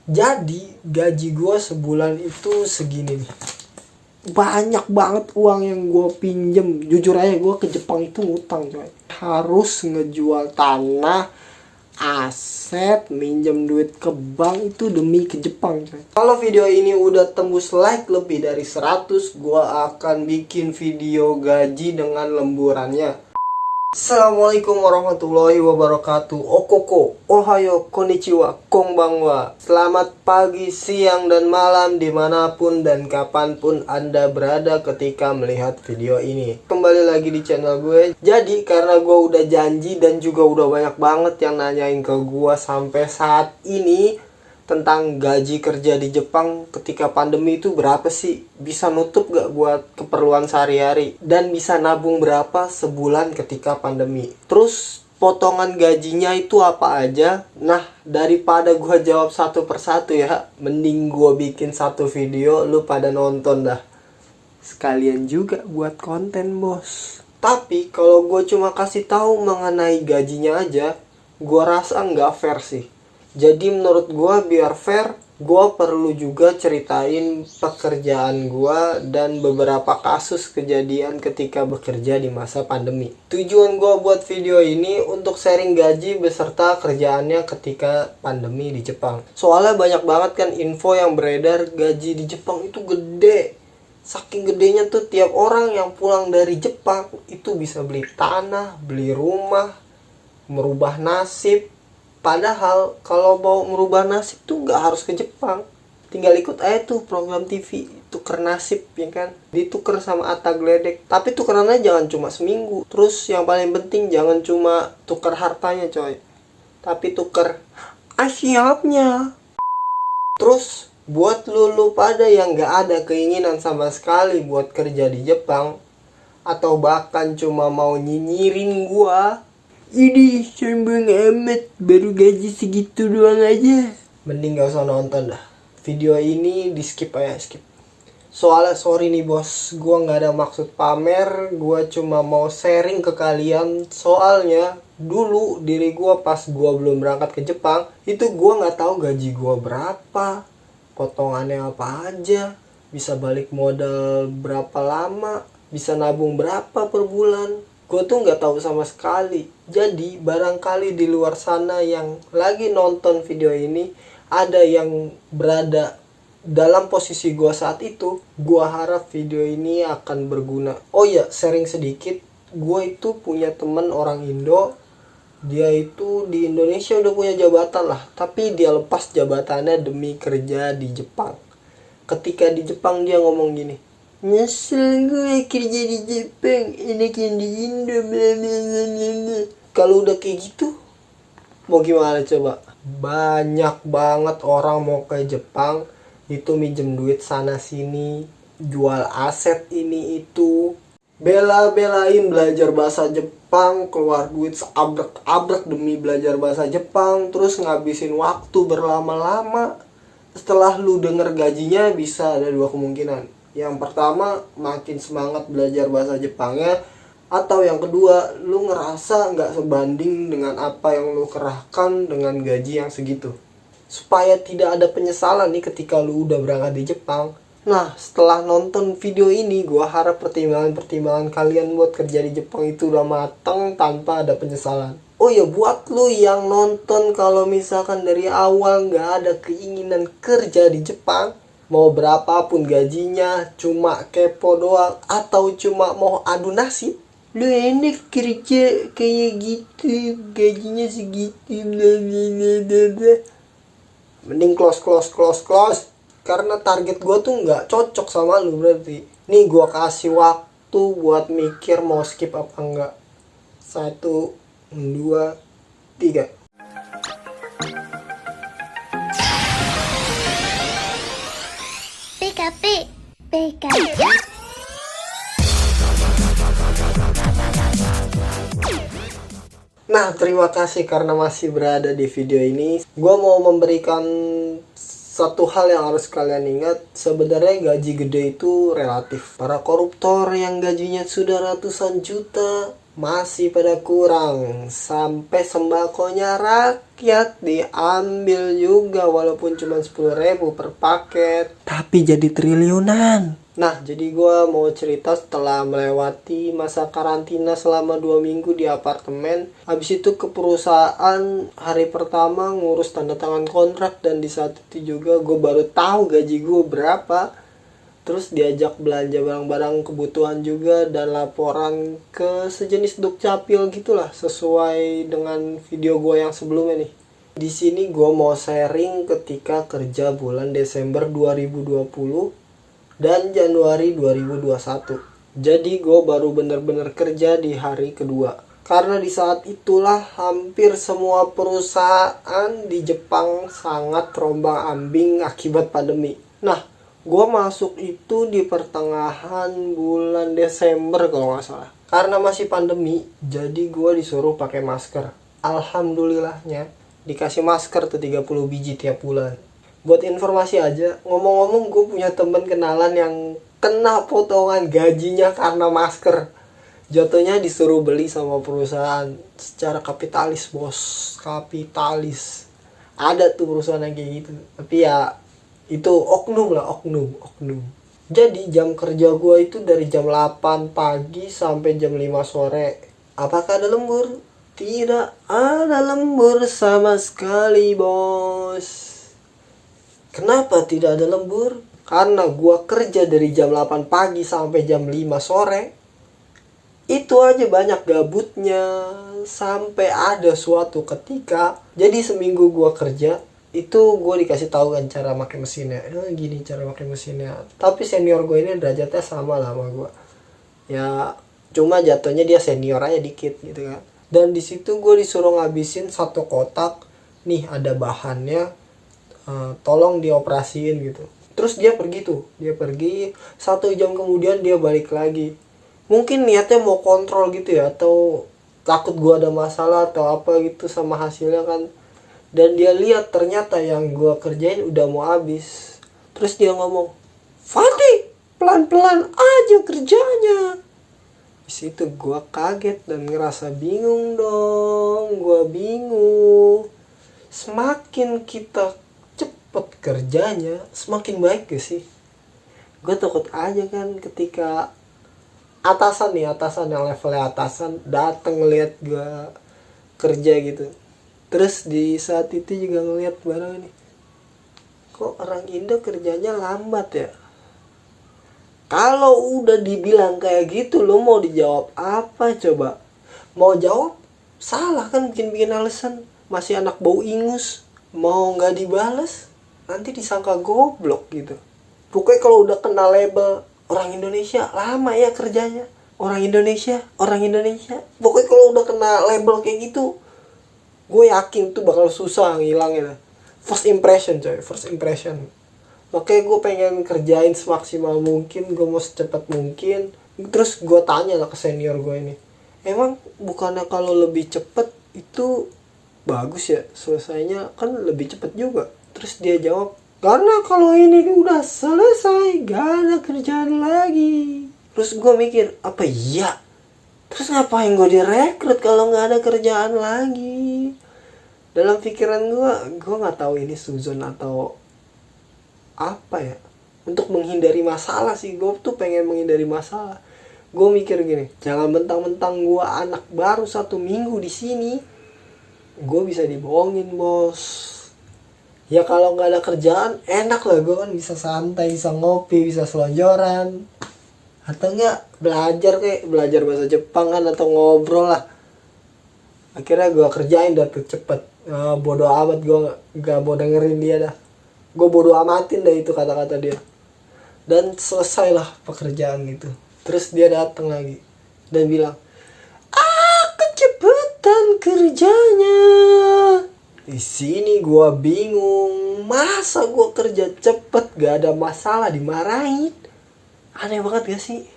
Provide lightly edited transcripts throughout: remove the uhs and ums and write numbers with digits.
Jadi gaji gue sebulan itu segini nih. Banyak banget uang yang gue pinjem. Jujur aja gue ke Jepang itu ngutang coy. Harus ngejual tanah, aset, minjem duit ke bank itu demi ke Jepang coy. Kalau video ini udah tembus like lebih dari 100, gue akan bikin video gaji dengan lemburannya. Assalamualaikum warahmatullahi wabarakatuh. Okoko, ohayo, konnichiwa, konbanwa. Selamat pagi, siang, dan malam dimanapun dan kapanpun Anda berada ketika melihat video ini. Kembali lagi di channel gue. Jadi karena gue udah janji dan juga udah banyak banget yang nanyain ke gue sampai saat ini tentang gaji kerja di Jepang ketika pandemi itu berapa sih? Bisa nutup gak buat keperluan sehari-hari? Dan bisa nabung berapa sebulan ketika pandemi? Terus potongan gajinya itu apa aja? Nah, daripada gua jawab satu persatu ya, mending gua bikin satu video, lu pada nonton dah. Sekalian juga buat konten, bos. Tapi kalau gue cuma kasih tahu mengenai gajinya aja, gua rasa nggak fair sih. Jadi menurut gue biar fair, gue perlu juga ceritain pekerjaan gue dan beberapa kasus kejadian ketika bekerja di masa pandemi. Tujuan gue buat video ini untuk sharing gaji beserta kerjaannya ketika pandemi di Jepang. Soalnya banyak banget kan info yang beredar gaji di Jepang itu gede. Saking gedenya tuh tiap orang yang pulang dari Jepang itu bisa beli tanah, beli rumah, merubah nasib. Padahal kalau mau merubah nasib tuh nggak harus ke Jepang. Tinggal ikut aja tuh program TV tuker nasib ya kan. Ditukar sama Atta Gledek. Tapi tukerannya jangan cuma seminggu. Terus yang paling penting jangan cuma tukar hartanya coy. Tapi tuker asyapnya. Terus buat lu pada yang nggak ada keinginan sama sekali buat kerja di Jepang, atau bahkan cuma mau nyinyirin gua, ini sombong amat, baru gaji segitu doang aja, mending gak usah nonton dah. Video ini di skip aja, skip. Soalnya sorry nih bos, gua gak ada maksud pamer, gua cuma mau sharing ke kalian. Soalnya dulu diri gua pas gua belum berangkat ke Jepang, itu gua gak tahu gaji gua berapa, potongannya apa aja, bisa balik modal berapa lama, bisa nabung berapa per bulan. Gue tuh nggak tahu sama sekali. Jadi barangkali di luar sana yang lagi nonton video ini ada yang berada dalam posisi gue saat itu. Gue harap video ini akan berguna. Oh ya, sharing sedikit. Gue itu punya temen orang Indo. Dia itu di Indonesia udah punya jabatan lah, tapi dia lepas jabatannya demi kerja di Jepang. Ketika di Jepang dia ngomong gini, nyesel gue kerja di Jepang, enak yang di Indo, blablabla. Kalau udah kayak gitu, mau gimana coba? Banyak banget orang mau ke Jepang, itu minjem duit sana sini, jual aset ini itu, bela-belain belajar bahasa Jepang, keluar duit seabrek-abrek demi belajar bahasa Jepang, terus ngabisin waktu berlama-lama. Setelah lu denger gajinya bisa ada dua kemungkinan. Yang pertama, makin semangat belajar bahasa Jepangnya. Atau yang kedua, lu ngerasa nggak sebanding dengan apa yang lu kerahkan dengan gaji yang segitu. Supaya tidak ada penyesalan nih ketika lu udah berangkat di Jepang. Nah, setelah nonton video ini, gua harap pertimbangan-pertimbangan kalian buat kerja di Jepang itu udah matang tanpa ada penyesalan. Oh ya, buat lu yang nonton, kalau misalkan dari awal nggak ada keinginan kerja di Jepang, mau berapapun gajinya, cuma kepo doang, atau cuma mau adu nasib, lu enak kerja kayak gitu, gajinya segitu, blablabla. Mending close. Karena target gue tuh nggak cocok sama lu berarti. Nih gue kasih waktu buat mikir mau skip apa enggak. 1, 2, 3. PKP. Nah, terima kasih karena masih berada di video ini. Gue mau memberikan satu hal yang harus kalian ingat. Sebenarnya gaji gede itu relatif. Para koruptor yang gajinya sudah ratusan juta, masih pada kurang, sampai sembakonya rakyat diambil juga walaupun cuma 10.000 per paket, tapi jadi triliunan. Nah, jadi gue mau cerita setelah melewati masa karantina selama 2 minggu di apartemen. Habis itu ke perusahaan, hari pertama ngurus tanda tangan kontrak, dan di saat itu juga gue baru tahu gaji gue berapa. Terus diajak belanja barang-barang kebutuhan juga, dan laporan ke sejenis dukcapil gitulah, sesuai dengan video gue yang sebelumnya nih. Di sini gue mau sharing ketika kerja bulan Desember 2020 dan Januari 2021. Jadi gue baru bener-bener kerja di hari kedua. Karena di saat itulah hampir semua perusahaan di Jepang sangat terombang-ambing akibat pandemi. Nah, gue masuk itu di pertengahan bulan Desember kalau nggak salah. Karena masih pandemi, jadi gue disuruh pakai masker. Alhamdulillahnya dikasih masker tuh 30 biji tiap bulan. Buat informasi aja, ngomong-ngomong gue punya temen kenalan yang kena potongan gajinya karena masker. Jatuhnya disuruh beli sama perusahaan secara kapitalis, bos. Kapitalis. Ada tuh perusahaan yang kayak gitu. Tapi ya itu oknum lah, oknum. Jadi jam kerja gue itu dari jam 8 pagi sampai jam 5 sore. Apakah ada lembur? Tidak ada lembur sama sekali, bos. Kenapa tidak ada lembur? Karena gua kerja dari jam 8 pagi sampai jam 5 sore. Itu aja banyak gabutnya. Sampai ada suatu ketika, jadi seminggu gua kerja, itu gua dikasih tahu kan cara pakai mesinnya. Gini cara pakai mesinnya. Tapi senior gue ini derajatnya sama lah sama gua. Ya cuma jatuhnya dia senior aja dikit gitu kan. Dan di situ gue disuruh ngabisin satu kotak. Nih ada bahannya, tolong dioperasiin gitu. Terus dia pergi 1 jam kemudian dia balik lagi. Mungkin niatnya mau kontrol gitu ya, atau takut gua ada masalah atau apa gitu sama hasilnya kan. Dan dia lihat ternyata yang gua kerjain udah mau habis. Terus dia ngomong, "Fatih, pelan-pelan aja kerjanya." Di situ gua kaget dan ngerasa bingung dong. Gua bingung. Semakin kita cepet kerjanya, semakin baik gak sih? Gue takut aja kan ketika atasan yang levelnya atasan dateng ngeliat gue kerja gitu. Terus di saat itu juga ngeliat barang ini, kok orang Indo kerjanya lambat ya? Kalau udah dibilang kayak gitu, lo mau dijawab apa coba? Mau jawab salah kan, bikin alasan. Masih anak bau ingus, mau nggak dibales nanti disangka goblok gitu. Pokoknya kalau udah kena label orang Indonesia lama ya kerjanya, orang Indonesia. Pokoknya kalau udah kena label kayak gitu, gue yakin tuh bakal susah ngilangnya. First impression. Makanya gue pengen kerjain semaksimal mungkin, gue mau secepat mungkin. Terus gue tanya lah ke senior gue ini, emang bukannya kalau lebih cepet itu bagus ya, selesainya kan lebih cepet juga? Terus dia jawab, karena kalau ini udah selesai gak ada kerjaan lagi. Terus gue mikir, apa iya? Terus ngapain gue direkrut kalau gak ada kerjaan lagi? Dalam pikiran gue gak tahu ini suzon atau apa ya, untuk menghindari masalah sih. Gue tuh pengen menghindari masalah. Gue mikir gini, jangan mentang-mentang gue anak baru 1 minggu di sini, gue bisa dibohongin, bos. Ya kalau nggak ada kerjaan enak lah, gue kan bisa santai, bisa ngopi, bisa selonjoran, atau enggak belajar bahasa Jepang kan, atau ngobrol lah. Akhirnya gue kerjain dah tuh cepet. Bodoh amat, gue nggak mau dengerin dia dah. Gue bodoh amatin dah itu kata-kata dia. Dan selesailah pekerjaan itu. Terus dia datang lagi dan bilang, kecepatan kerjanya. Di sini gue bingung, masa gue kerja cepet gak ada masalah dimarahin? Aneh banget gak sih?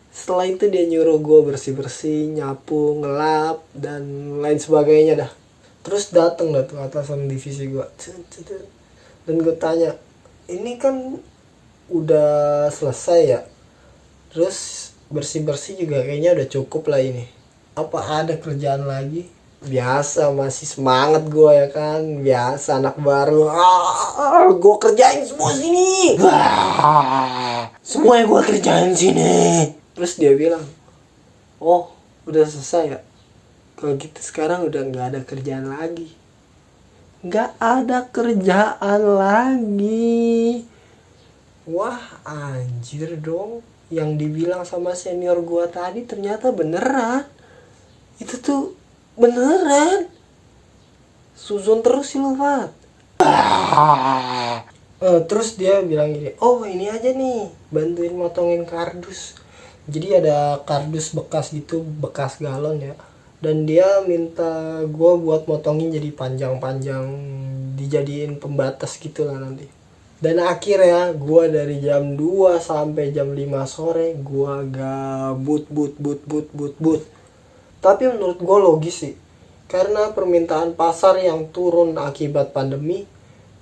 Setelah itu dia nyuruh gue bersih-bersih, nyapu, ngelap, dan lain sebagainya dah. Terus dateng dah tuh atasan divisi gue, dan gue tanya, ini kan udah selesai ya? Terus bersih-bersih juga kayaknya udah cukup lah ini. Apa ada kerjaan lagi? Biasa, masih semangat gue ya kan. Biasa anak baru. Gue kerjain semua sini. Semua yang gue kerjain sini. Terus dia bilang, oh udah selesai ya? Kalau gitu sekarang udah gak ada kerjaan lagi. Gak ada kerjaan lagi. Wah anjir dong. Yang dibilang sama senior gue tadi ternyata beneran. Itu tuh beneran. Suzon terus sih lo, Fat. Terus dia bilang gini, oh ini aja nih, bantuin motongin kardus. Jadi ada kardus bekas gitu, bekas galon ya. Dan dia minta gue buat motongin jadi panjang-panjang, dijadiin pembatas gitu lah nanti. Dan akhirnya gue dari jam 2 sampai jam 5 sore gue gabut but. Tapi menurut gue logis sih. Karena permintaan pasar yang turun akibat pandemi,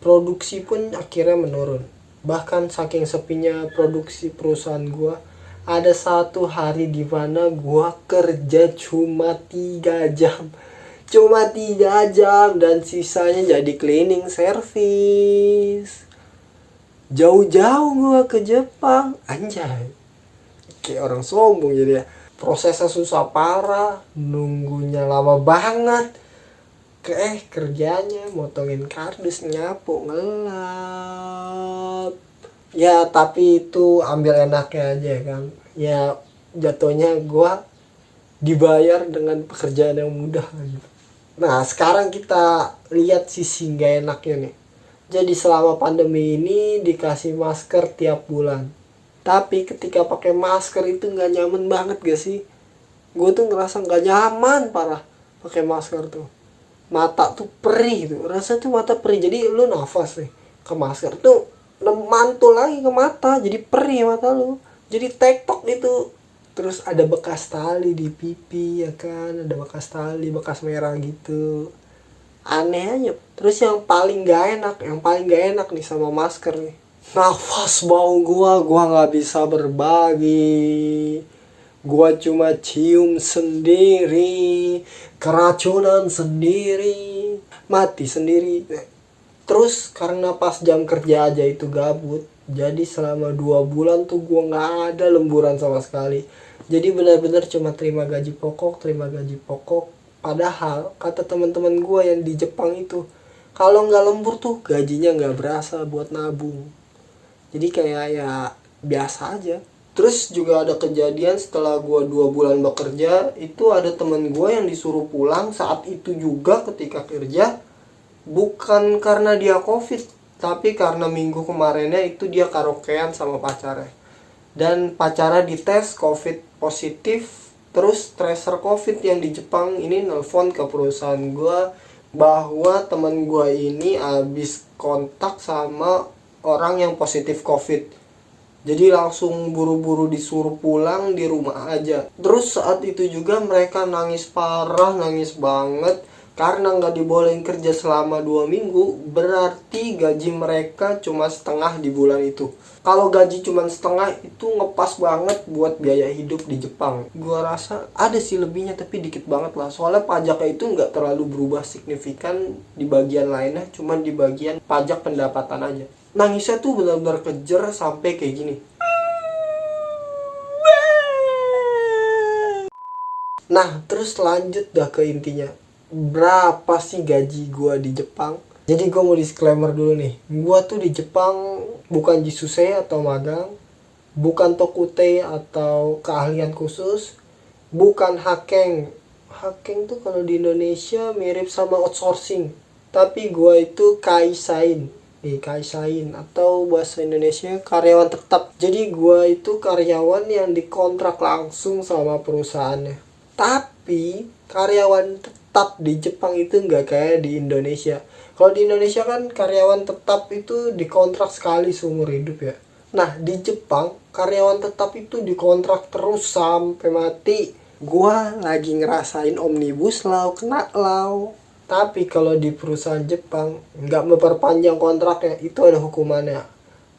produksi pun akhirnya menurun. Bahkan saking sepinya produksi perusahaan gue, ada satu hari di mana gue kerja cuma 3 jam. Cuma 3 jam dan sisanya jadi cleaning service. Jauh-jauh gue ke Jepang. Anjay. Kayak orang sombong jadi ya. Prosesnya susah parah, nunggunya lama banget. Kerjanya motongin kardus, nyapu, ngelap. Ya tapi itu ambil enaknya aja kan. Ya jatuhnya gue dibayar dengan pekerjaan yang mudah gitu. Nah sekarang kita lihat sisi gak enaknya nih. Jadi selama pandemi ini dikasih masker tiap bulan. Tapi ketika pakai masker itu nggak nyaman banget gak sih? Gue tuh ngerasa nggak nyaman parah pakai masker tuh. Mata tuh perih tuh, rasanya tuh mata perih. Jadi lu nafas nih ke masker tuh mantul lagi ke mata, jadi perih mata lu. Jadi tektok gitu. Terus ada bekas tali di pipi ya kan, ada bekas tali, bekas merah gitu. Aneh aja. Terus yang paling gak enak nih sama masker nih, nafas bau gua nggak bisa berbagi. Gua cuma cium sendiri, keracunan sendiri, mati sendiri. Terus karena pas jam kerja aja itu gabut, jadi selama 2 bulan tuh gua nggak ada lemburan sama sekali. Jadi benar-benar cuma terima gaji pokok. Padahal kata teman-teman gua yang di Jepang itu, kalau nggak lembur tuh gajinya nggak berasa buat nabung. Jadi kayak ya biasa aja. Terus juga ada kejadian setelah gue 2 bulan bekerja, itu ada temen gue yang disuruh pulang saat itu juga ketika kerja. Bukan karena dia covid, tapi karena minggu kemarinnya itu dia karaokean sama pacarnya. Dan pacarnya dites covid positif. Terus tracer covid yang di Jepang ini nelpon ke perusahaan gue bahwa temen gue ini habis kontak sama orang yang positif covid. Jadi langsung buru-buru disuruh pulang, di rumah aja. Terus saat itu juga mereka nangis parah, nangis banget karena nggak dibolehin kerja selama 2 minggu. Berarti gaji mereka cuma setengah di bulan itu. Kalau gaji cuma setengah itu ngepas banget buat biaya hidup di Jepang. Gua rasa ada sih lebihnya tapi dikit banget lah. Soalnya pajaknya itu nggak terlalu berubah signifikan di bagian lainnya, cuma di bagian pajak pendapatan aja. Nangisnya tuh benar-benar kejer sampai kayak gini. Nah terus lanjut dah ke intinya. Berapa sih gaji gua di Jepang? Jadi gua mau disclaimer dulu nih. Gua tuh di Jepang bukan jisusei atau magang, bukan tokutei atau keahlian khusus, bukan hakeng. Hakeng tuh kalau di Indonesia mirip sama outsourcing. Tapi gua itu kaisain. Kaisain atau bahasa Indonesia karyawan tetap. Jadi gua itu karyawan yang dikontrak langsung sama perusahaannya. Tapi karyawan tetap di Jepang itu nggak kayak di Indonesia. Kalau di Indonesia kan karyawan tetap itu dikontrak sekali seumur hidup ya. Nah di Jepang karyawan tetap itu dikontrak terus sampai mati. Gua lagi ngerasain omnibus law, kena law. Tapi kalau di perusahaan Jepang nggak memperpanjang kontraknya, itu ada hukumannya.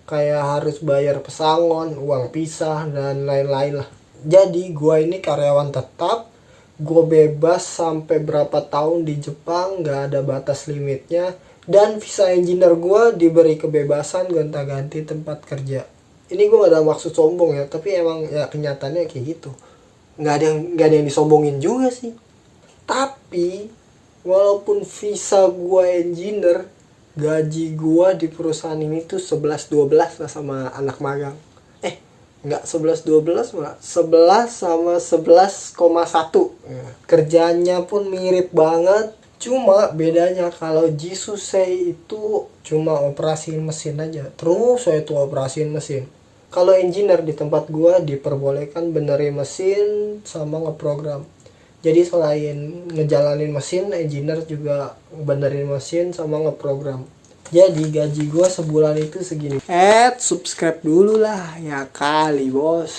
Kayak harus bayar pesangon, uang pisah, dan lain-lain lah. Jadi gue ini karyawan tetap, gue bebas sampai berapa tahun di Jepang, gak ada batas limitnya. Dan visa engineer gue diberi kebebasan gonta-ganti tempat kerja. Ini gue gak ada maksud sombong ya, tapi emang ya kenyataannya kayak gitu. Gak ada yang disombongin juga sih. Tapi walaupun visa gue engineer, gaji gue di perusahaan ini tuh 11-12 lah sama anak magang. Enggak 11-12 malah 11 sama 11,1. Kerjanya pun mirip banget. Cuma bedanya kalau Jisusei itu cuma operasiin mesin aja. Terus saya tuh operasiin mesin. Kalau engineer di tempat gua diperbolehkan benerin mesin sama ngeprogram. Jadi selain ngejalanin mesin, engineer juga benerin mesin sama ngeprogram. Jadi gaji gue sebulan itu segini. Subscribe dulu lah ya kali bos.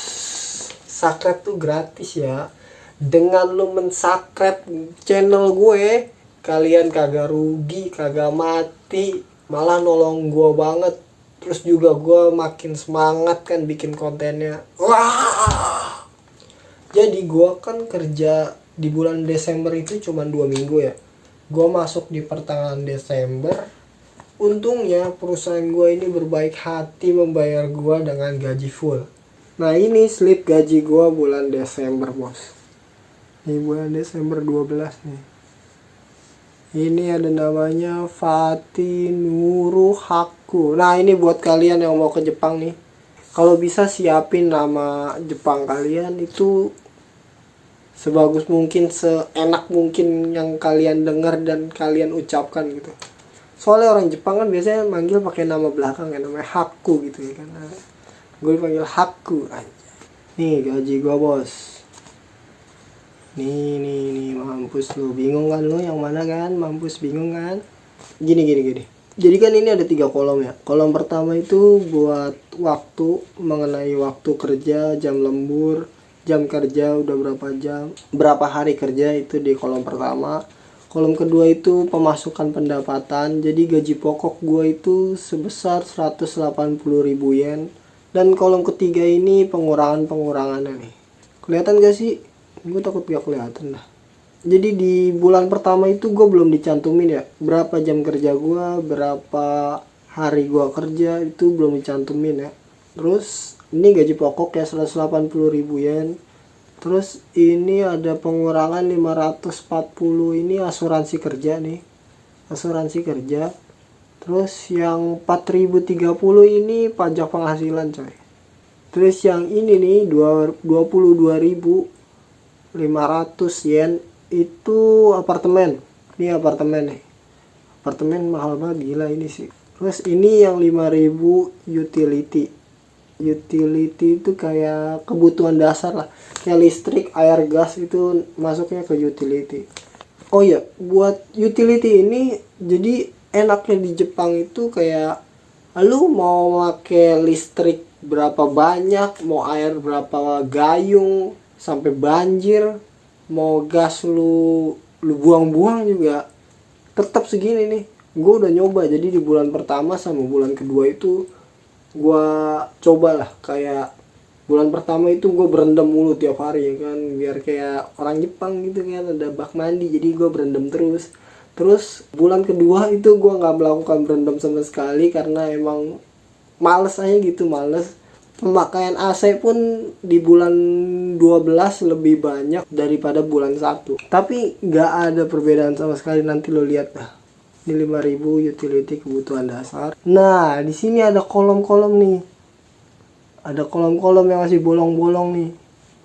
Subscribe tuh gratis ya. Dengan lu mensubscribe channel gue, kalian kagak rugi, kagak mati, malah nolong gue banget. Terus juga gue makin semangat kan bikin kontennya. Wah. Jadi gue kan kerja di bulan Desember itu cuma 2 minggu ya. Gue masuk di pertengahan Desember. Untungnya perusahaan gue ini berbaik hati membayar gue dengan gaji full. Nah ini slip gaji gue bulan Desember bos. Ini bulan Desember 12 nih. Ini ada namanya Fatih Nuruhaku. Nah ini buat kalian yang mau ke Jepang nih. Kalau bisa siapin nama Jepang kalian itu sebagus mungkin, seenak mungkin yang kalian dengar dan kalian ucapkan gitu. Soalnya orang Jepang kan biasanya manggil pakai nama belakang ya, namanya Haku gitu ya kan. Gue dipanggil Haku aja. Nih gaji gue bos. Nih mampus lu. Bingung kan lu yang mana kan? Mampus bingung kan? Gini. Jadi kan ini ada 3 kolom ya. Kolom pertama itu buat waktu, mengenai waktu kerja, jam lembur, jam kerja udah berapa jam, berapa hari kerja, itu di kolom pertama. Kolom kedua itu pemasukan pendapatan. Jadi gaji pokok gue itu sebesar 180.000 yen. Dan kolom ketiga ini pengurangannya nih. Kelihatan gak sih? Gue takut gak kelihatan dah. Jadi di bulan pertama itu gue belum dicantumin ya. Berapa jam kerja gue, berapa hari gue kerja, itu belum dicantumin ya. Terus ini gaji pokok ya 180.000 yen. Terus ini ada pengurangan 540, ini asuransi kerja nih. Asuransi kerja. Terus yang 4030 ini pajak penghasilan coy. Terus yang ini nih 22.500 yen itu apartemen. Ini apartemen nih. Apartemen mahal banget gila ini sih. Terus ini yang 5.000 utility. Utility itu kayak kebutuhan dasar lah, kayak listrik, air, gas itu masuknya ke utility. Oh ya, buat utility ini jadi enaknya di Jepang itu kayak lu mau pakai listrik berapa banyak, mau air berapa gayung sampai banjir, mau gas lu buang-buang juga tetap segini nih. Gue udah nyoba, jadi di bulan pertama sama bulan kedua itu gue cobalah, kayak bulan pertama itu gue berendam mulu tiap hari ya kan, biar kayak orang Jepang gitu kan, ada bak mandi, jadi gue berendam terus. Terus bulan kedua itu gue nggak melakukan berendam sama sekali karena emang males aja gitu, males. Pemakaian AC pun di bulan 12 lebih banyak daripada bulan 1, tapi nggak ada perbedaan sama sekali. Nanti lo lihat dah. Ini 5.000 utility kebutuhan dasar. Nah, di sini ada kolom-kolom nih. Ada kolom-kolom yang masih bolong-bolong nih.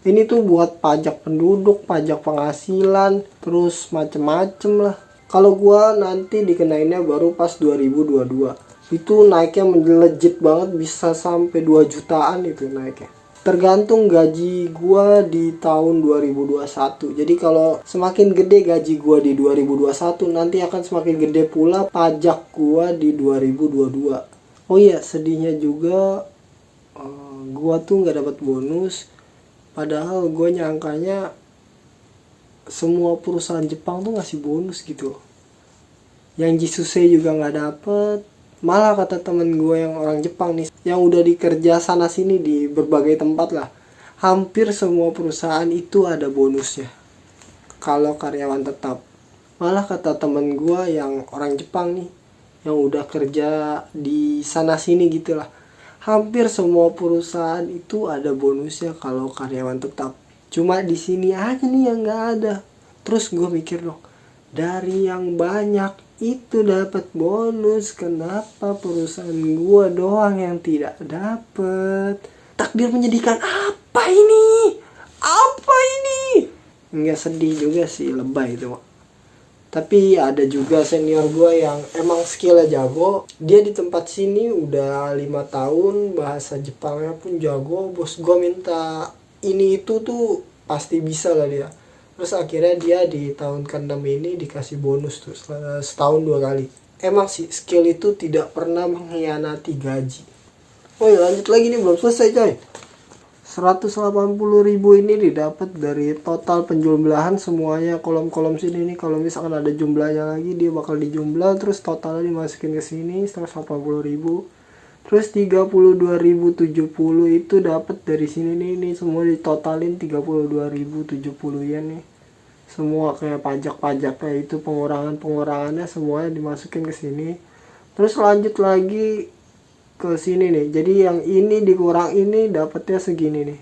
Ini tuh buat pajak penduduk, pajak penghasilan, terus macem-macem lah. Kalau gua nanti dikenainnya baru pas 2022. Itu naiknya melejit banget, bisa sampai 2 jutaan itu naiknya. Tergantung gaji gua di tahun 2021. Jadi kalau semakin gede gaji gua di 2021, nanti akan semakin gede pula pajak gua di 2022. Oh iya, sedihnya juga gua tuh nggak dapat bonus. Padahal gua nyangkanya semua perusahaan Jepang tuh ngasih bonus gitu. Yang Jisusei juga nggak dapet. Malah kata temen gue yang orang Jepang nih, yang udah dikerja sana sini di berbagai tempat lah, Hampir semua perusahaan itu ada bonusnya kalau karyawan tetap. Malah kata temen gue yang orang Jepang nih, yang udah kerja di sana sini gitulah, hampir semua perusahaan itu ada bonusnya kalau karyawan tetap. Cuma di sini aja nih yang nggak ada. Terus gue mikir dong, dari yang banyak itu dapat bonus, kenapa perusahaan gue doang yang tidak dapat? Takdir menyedihkan apa ini? Apa ini? Nggak sedih juga sih, lebay itu. Tapi ada juga senior gue yang emang skillnya jago. Dia di tempat sini udah 5 tahun, bahasa Jepangnya pun jago. Bos gue minta ini itu tuh pasti bisa lah dia. Terus akhirnya dia di tahun ke-6 ini dikasih bonus tuh setahun 2 kali. Emang sih skill itu tidak pernah mengkhianati gaji. Oh ya, lanjut lagi nih, belum selesai coy. 180.000 ini didapat dari total penjumlahan semuanya, kolom-kolom sini nih. Kalau misalkan ada jumlahnya lagi, dia bakal dijumlah terus totalnya dimasukin ke sini 180.000. Terus 32.070 itu dapat dari sini nih, ini semua ditotalin 32.070 yen nih. Semua kayak pajak-pajaknya itu, pengurangannya semuanya dimasukin ke sini. Terus lanjut lagi ke sini nih. Jadi yang ini dikurang ini dapatnya segini nih.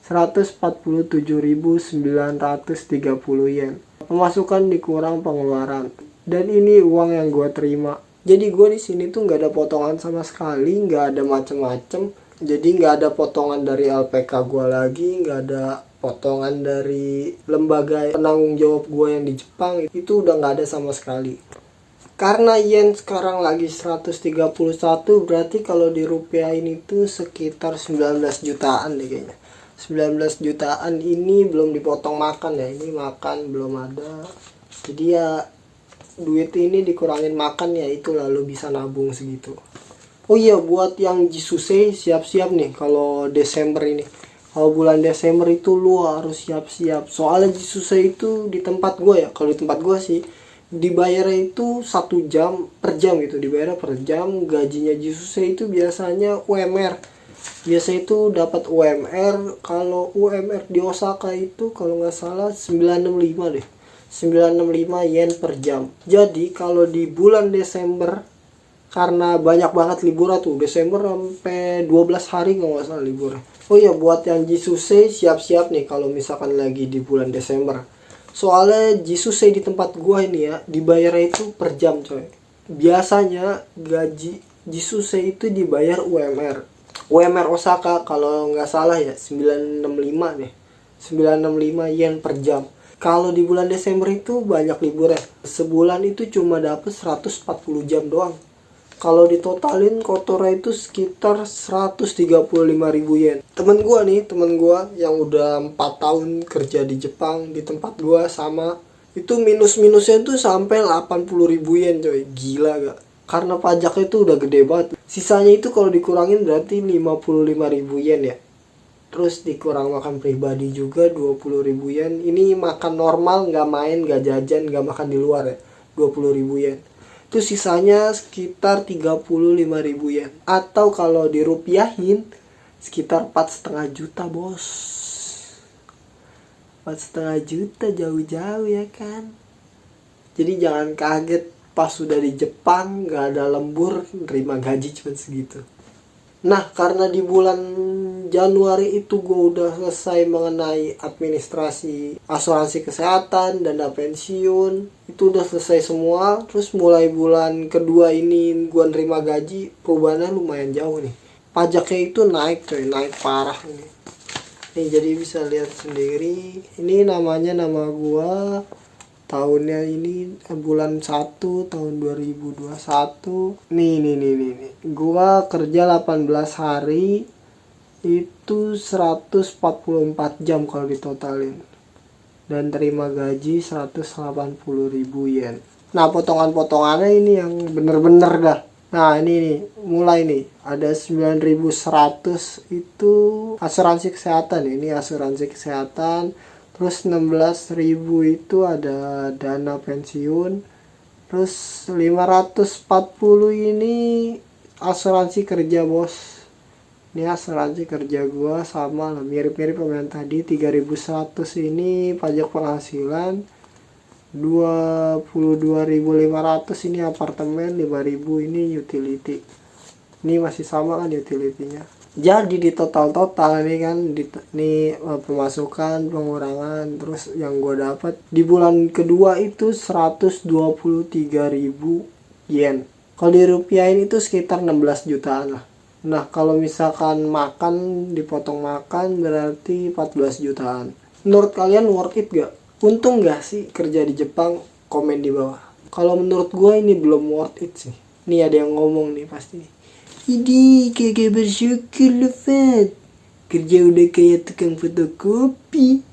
147.930 yen. Pemasukan dikurang pengeluaran. Dan ini uang yang gue terima. Jadi gue di sini tuh nggak ada potongan sama sekali, nggak ada macem-macem. Jadi nggak ada potongan dari LPK gue lagi, nggak ada potongan dari lembaga penanggung jawab gue yang di Jepang. Itu udah nggak ada sama sekali. Karena yen sekarang lagi 131, berarti kalau dirupiahin itu sekitar 19 jutaan deh kayaknya. 19 jutaan ini belum dipotong makan ya, ini makan belum ada. Jadi ya duit ini dikurangin makan ya, itu lalu bisa nabung segitu. Oh iya, buat yang Jisusei siap-siap nih kalau Desember ini. Kalau bulan Desember itu lu harus siap-siap. Soalnya Jisusei itu di tempat gue ya, kalau di tempat gue sih dibayarnya itu 1 jam per jam gitu, dibayar per jam. Gajinya Jisusei itu biasanya UMR. Biasa itu dapat UMR. Kalau UMR di Osaka itu kalau nggak salah 965 deh. 965 yen per jam. Jadi kalau di bulan Desember, karena banyak banget liburan tuh, Desember sampai 12 hari kalau nggak salah libur. Oh iya, buat yang Jisusei siap-siap nih kalau misalkan lagi di bulan Desember. Soalnya Jisusei di tempat gua ini ya, dibayarnya itu per jam coy. Biasanya gaji Jisusei itu dibayar UMR. UMR Osaka kalau nggak salah ya 965 deh. 965 yen per jam. Kalau di bulan Desember itu banyak liburan. Sebulan itu cuma dapet 140 jam doang. Kalau ditotalin kotornya itu sekitar 135.000 yen. Temen gue yang udah 4 tahun kerja di Jepang di tempat gue sama, itu minus-minusnya tuh sampai 80.000 yen coy. Gila gak? Karena pajaknya itu udah gede banget. Sisanya itu kalau dikurangin berarti 55.000 yen ya. Terus dikurang makan pribadi juga 20.000 yen. Ini makan normal, gak main, gak jajan, gak makan di luar ya, 20.000 yen. Itu sisanya sekitar 35.000 yen. Atau kalau dirupiahin sekitar 4,5 juta bos. 4,5 juta jauh-jauh ya kan. Jadi jangan kaget pas sudah di Jepang gak ada lembur, nerima gaji cuma segitu. Nah, karena di bulan Januari itu gue udah selesai mengenai administrasi asuransi kesehatan, dana pensiun, itu udah selesai semua. Terus mulai bulan kedua ini gue nerima gaji, perubahannya lumayan jauh nih. Pajaknya itu naik coy, naik parah nih. Nih jadi bisa lihat sendiri, ini namanya nama gue. Tahunnya ini bulan 1 tahun 2021. Nih. Gua kerja 18 hari itu 144 jam kalau ditotalin. Dan terima gaji 180.000 yen. Nah, potongan-potongannya ini yang bener-bener dah. Nah, ini nih, mulai nih. Ada 9.100 itu asuransi kesehatan. Ini asuransi kesehatan. Terus 16.000 itu ada dana pensiun. Terus 540 ini asuransi kerja bos. Ini asuransi kerja gue sama lah, mirip-mirip sama yang tadi. 3.100 ini pajak penghasilan, 22.500 ini apartemen, 5.000 ini utility. Ini masih sama kan utility-nya. Jadi di total ini kan nih pemasukan, pengurangan, terus yang gue dapat di bulan kedua itu 123.000 yen. Kalau dirupiahin itu sekitar 16 jutaan lah. Nah kalau misalkan makan, dipotong makan berarti 14 jutaan. Menurut kalian worth it gak? Untung gak sih kerja di Jepang? Komen di bawah. Kalau menurut gue ini belum worth it sih. Nih ada yang ngomong nih pasti. Ini kagak bersyukur lu Fat. Kerja udah kayak tukang fotokopi.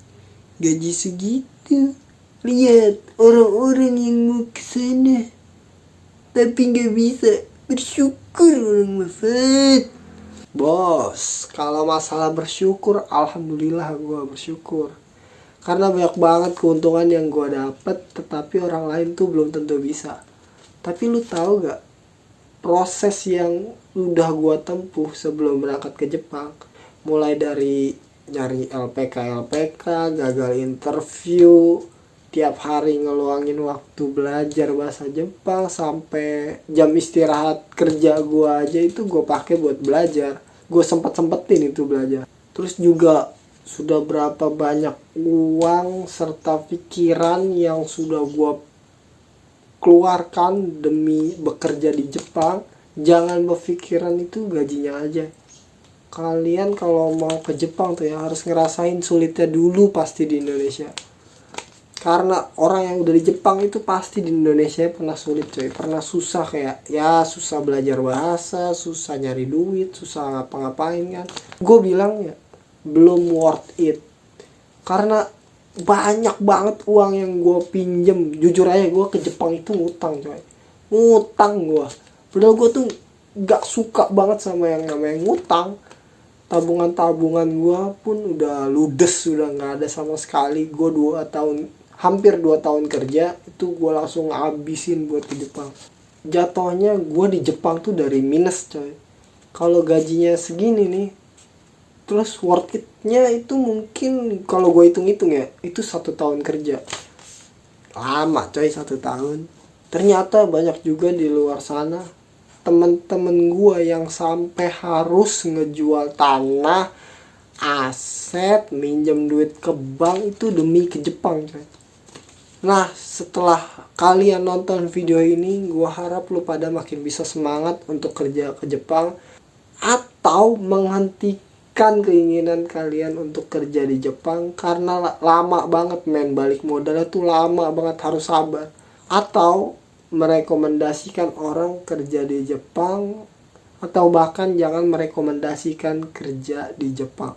Gaji segitu. Lihat orang-orang yang mau kesana tapi gak bisa bersyukur orang Fat. Bos, kalau masalah bersyukur, alhamdulillah gue bersyukur. Karena banyak banget keuntungan yang gue dapet, tetapi orang lain tuh belum tentu bisa. Tapi lu tahu gak, proses yang udah gue tempuh sebelum berangkat ke Jepang, mulai dari nyari LPK, gagal interview, tiap hari ngeluangin waktu belajar bahasa Jepang, sampai jam istirahat kerja gue aja itu gue pakai buat belajar. Gue sempetin itu belajar. Terus juga sudah berapa banyak uang serta pikiran yang sudah gue keluarkan demi bekerja di Jepang. Jangan berpikiran itu gajinya aja. Kalian kalau mau ke Jepang tuh ya harus ngerasain sulitnya dulu pasti di Indonesia. Karena orang yang udah di Jepang itu pasti di Indonesia pernah sulit coy. Pernah susah, kayak ya susah belajar bahasa, susah nyari duit, susah ngapa-ngapain kan. Gue bilang ya belum worth it. Karena banyak banget uang yang gue pinjem. Jujur aja gue ke Jepang itu ngutang coy. Ngutang gue. Padahal gue tuh gak suka banget sama yang namanya ngutang. Tabungan gue pun udah ludes, udah gak ada sama sekali. Gue hampir 2 tahun kerja itu gue langsung ngabisin buat di Jepang. Jatuhnya gue di Jepang tuh dari minus coy. Kalau gajinya segini nih, terus worth it-nya itu mungkin kalau gue hitung-hitung ya, itu 1 tahun kerja. Lama coy 1 tahun. Ternyata banyak juga di luar sana temen-temen gue yang sampai harus ngejual tanah, aset, minjem duit ke bank itu demi ke Jepang coy. Nah setelah kalian nonton video ini, gue harap lu pada makin bisa semangat untuk kerja ke Jepang, atau menghentikan keinginan kalian untuk kerja di Jepang karena lama banget men, balik modalnya tuh lama banget, harus sabar. Atau merekomendasikan orang kerja di Jepang, atau bahkan jangan merekomendasikan kerja di Jepang.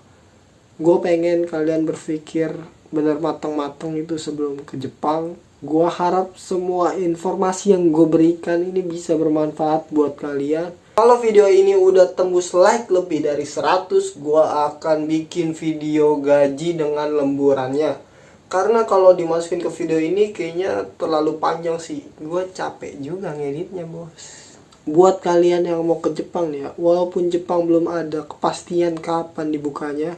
Gue pengen kalian berpikir benar matang-matang itu sebelum ke Jepang. Gue harap semua informasi yang gue berikan ini bisa bermanfaat buat kalian. Kalau video ini udah tembus like lebih dari 100, gue akan bikin video gaji dengan lemburannya. Karena kalau dimasukin ke video ini kayaknya terlalu panjang sih. Gue capek juga ngeditnya bos. Buat kalian yang mau ke Jepang nih ya, walaupun Jepang belum ada kepastian kapan dibukanya,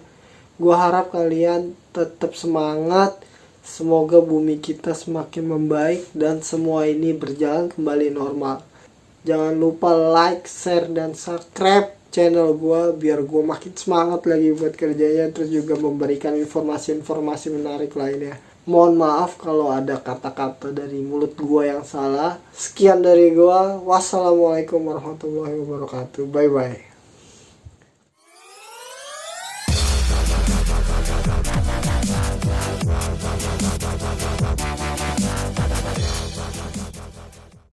gue harap kalian tetap semangat. Semoga bumi kita semakin membaik dan semua ini berjalan kembali normal. Jangan lupa like, share, dan subscribe channel gue biar gue makin semangat lagi buat kerjanya. Terus juga memberikan informasi-informasi menarik lainnya. Mohon maaf kalau ada kata-kata dari mulut gue yang salah. Sekian dari gue. Wassalamualaikum warahmatullahi wabarakatuh. Bye bye.